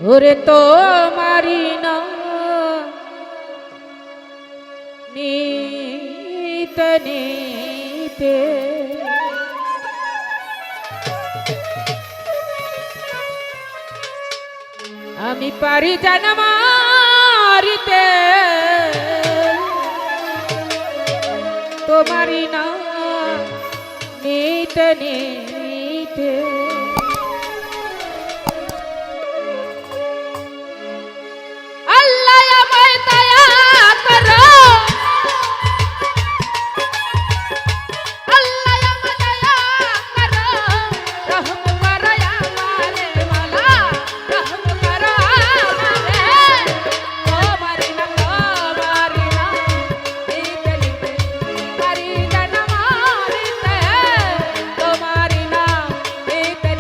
ওরে তো মারি না নিতে নিতে আমি পারি জানা মারিতে তোমারি না নিতে নিতে আল্লাহ আমায় দয়া করো আল্লাহ আমায় দয়া করো রহম করো আমারে মালা রহম করো আমারে তোমারি না নিতে নিতে পারি জানা মারিতে তোমারি না নিতে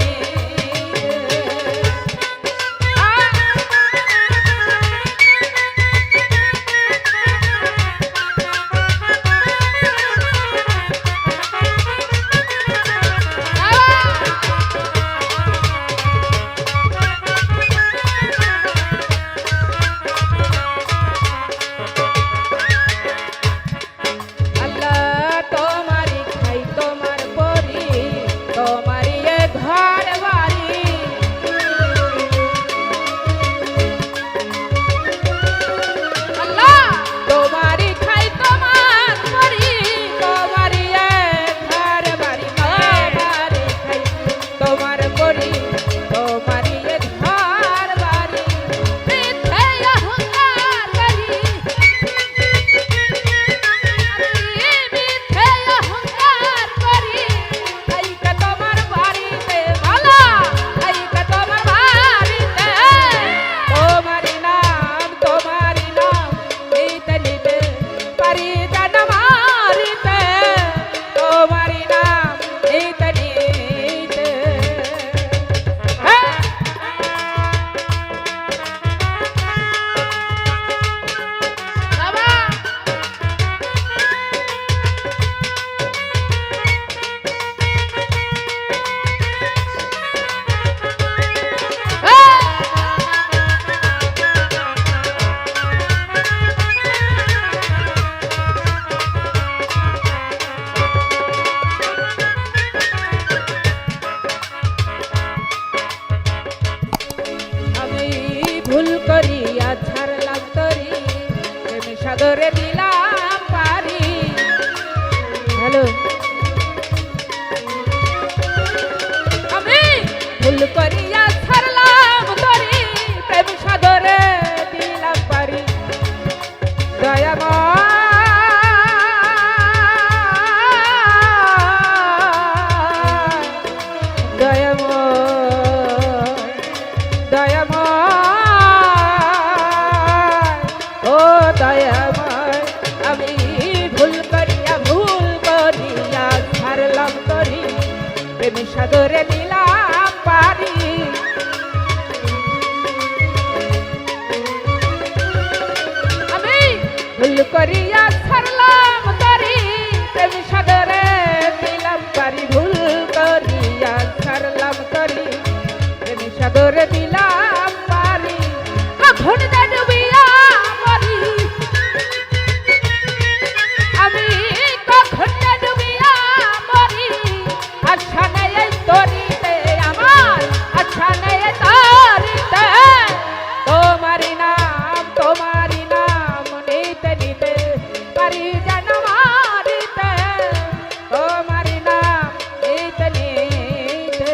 ভুল করিয়া ছাড়লাম তরি প্রেম সাগরে দিলাম পারি হ্যালো আমি ভুল করিয়া ছাড়লাম তরি প্রেম সাগরে দিলাম পারি দয়াময় আমি ভুল করিয়া ছাড়লাম তরি প্রেম সাগরে দিলাম পারি আমি ভুল করিয়া ছাড়লাম তরি প্রেম সাগরে দিলাম পারি ভুল করিয়া ছাড়লাম তরি প্রেম সাগরে দিলাম পারি কখন ডুবিয়া মরি আমি কখন ডুবিয়া মরি আশা নেই তরিতে আমার আশা নেই তরিতে তোমারি নাম নিতে নিতে পারি জানা মারিতে তোমারি নাম নিতে নিতে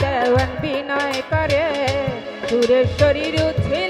দেওয়ান বিনয় করে সুরেশ্বরীর উঠে